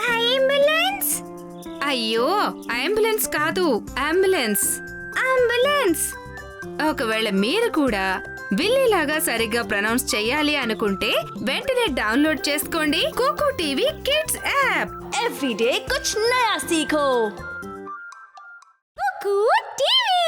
Ambulance! అయ్యో, ambulance కాదు, ambulance. Ambulance! ఒకవేళ మీరు కూడా బిల్లీలాగా సరిగ్గా ప్రొనౌన్స్ చెయ్యాలి అనుకుంటే వెంటనే డౌన్లోడ్ చేసుకోండి Kuku TV kids app. Everyday कुछ नया सीखो। कुकू टीवी।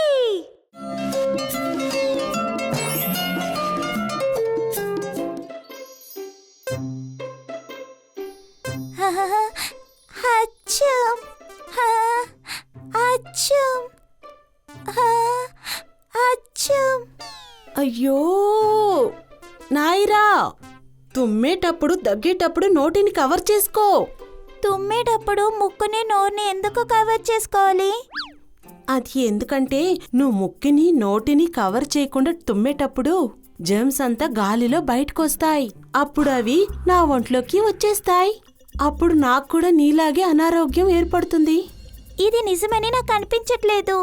अच्छम, अच्छम, अच्छम। అయ్యో నాయిరా, తుమ్మేటప్పుడు దగ్గేటప్పుడు నోటిని కవర్ చేసుకో. తుమ్మేటప్పుడు ముక్కుని నోరుని ఎందుకు కవర్ చేసుకోవాలి? అది ఎందుకంటే నువ్వు ముక్కిని నోటిని కవర్ చేయకుండా తుమ్మేటప్పుడు జర్మ్స్ అంతా గాలిలో బయటకొస్తాయి. అప్పుడు అవి నా ఒంట్లోకి వచ్చేస్తాయి. అప్పుడు నాకు కూడా నీలాగే అనారోగ్యం ఏర్పడుతుంది. ఇది నిజమని నాకు అనిపించట్లేదు.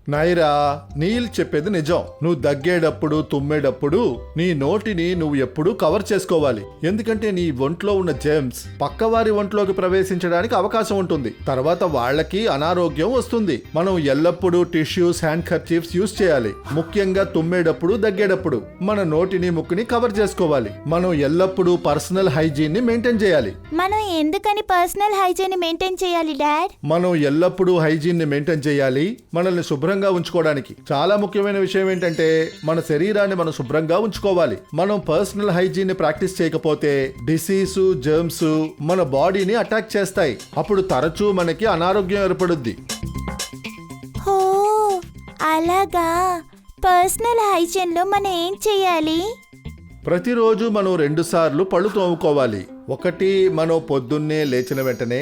నాయిరా, నీల్ చెప్పేది నిజం. నువ్వు దగ్గేటప్పుడు తుమ్మేటప్పుడు నీ నోటిని నువ్వు ఎప్పుడూ కవర్ చేసుకోవాలి. ఎందుకంటే నీ ఒంట్లో ఉన్న జెర్మ్స్ పక్కవారి ఒంట్లోకి ప్రవేశించడానికి అవకాశం ఉంటుంది. తర్వాత వాళ్ళకి అనారోగ్యం వస్తుంది. మనం ఎల్లప్పుడూ టిష్యూస్, హ్యాండ్ కర్చీఫ్స్ యూజ్ చేయాలి. ముఖ్యంగా తుమ్మేటప్పుడు దగ్గేటప్పుడు మన నోటిని ముక్కుని కవర్ చేసుకోవాలి. మనం ఎల్లప్పుడూ పర్సనల్ హైజీన్ ని మెయింటైన్ చేయాలి. మనం ఎందుకని పర్సనల్ హైజీన్ మెయింటైన్ చేయాలి డాడ్? మనం ఎల్లప్పుడూ హైజీన్ ని మెయింటైన్ చేయాలి మనల్ని శుభ్రంగా ఉంచుకోవడానికి. చాలా ముఖ్యమైన విషయం ఏంటంటే మన శరీరాన్ని మనం శుభ్రంగా ఉంచుకోవాలి. మనం పర్సనల్ హైజీన్ ని ప్రాక్టీస్ చేయకపోతే డిసీజ్, జర్మ్స్ మన బాడీని అటాక్ చేస్తాయి. అప్పుడు తరచూ మనకి అనారోగ్యం ఏర్పడుద్ది. ఓ అలాగా. పర్సనల్ హైజీన్ లో మనం ఏం చేయాలి? ప్రతిరోజు మనం 2 సార్లు పళ్ళు తోముకోవాలి. ఒకటి మనం పొద్దున్నే లేచిన వెంటనే,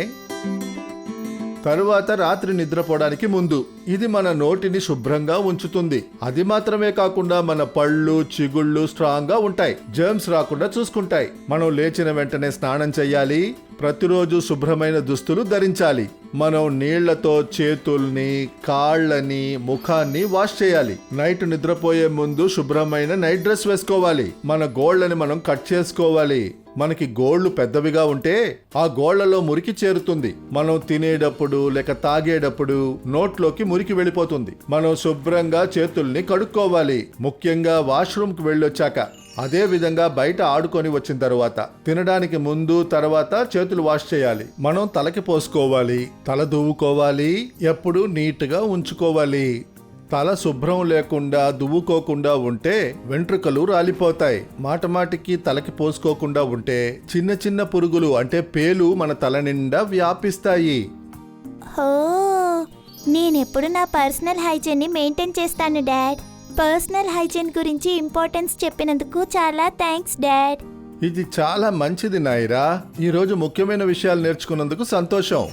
తరువాత రాత్రి నిద్రపోవడానికి ముందు. ఇది మన నోటిని శుభ్రంగా ఉంచుతుంది. అది మాత్రమే కాకుండా మన పళ్ళు, చిగుళ్ళు స్ట్రాంగ్ గా ఉంటాయి. జర్మ్స్ రాకుండా చూసుకుంటాయి. మనం లేచిన వెంటనే స్నానం చేయాలి. ప్రతిరోజు శుభ్రమైన దుస్తులు ధరించాలి. మనం నీళ్లతో చేతుల్ని, కాళ్ళని, ముఖాన్ని వాష్ చేయాలి. నైట్ నిద్రపోయే ముందు శుభ్రమైన నైట్ డ్రెస్ వేసుకోవాలి. మన గోళ్ళని మనం కట్ చేసుకోవాలి. మనకి గోళ్లు పెద్దవిగా ఉంటే ఆ గోళ్లలో మురికి చేరుతుంది. మనం తినేటప్పుడు లేక తాగేటప్పుడు నోట్లోకి మురికి వెళ్ళిపోతుంది. మనం శుభ్రంగా చేతుల్ని కడుక్కోవాలి. ముఖ్యంగా వాష్రూమ్ కి వెళ్ళొచ్చాక. అదే విధంగా బయట ఆడుకొని వచ్చిన తర్వాత, తినడానికి ముందు తర్వాత చేతులు వాష్ చేయాలి. మనం తలకి పోసుకోవాలి, తల దువ్వుకోవాలి, ఎప్పుడు నీట్గా ఉంచుకోవాలి. తల శుభ్రం లేకుండా దువ్వుకోకుండా ఉంటే వెంట్రుకలు రాలిపోతాయి. మాటమాటికి తలకి పోసుకోకుండా ఉంటే చిన్న చిన్న పురుగులు అంటే పేలు మన తల నిండా వ్యాపిస్తాయి. ఓ నేనెప్పుడు నా పర్సనల్ హైజీన్ ని మెయింటైన్ చేస్తాను డాడ్. పర్సనల్ హైజీన్ గురించి ఇంపార్టెన్స్ చెప్పినందుకు చాలా థ్యాంక్స్ డాడ్. ఇది చాలా మంచిది నాయిరా. ఈరోజు ముఖ్యమైన విషయాలు నేర్చుకున్నందుకు సంతోషం.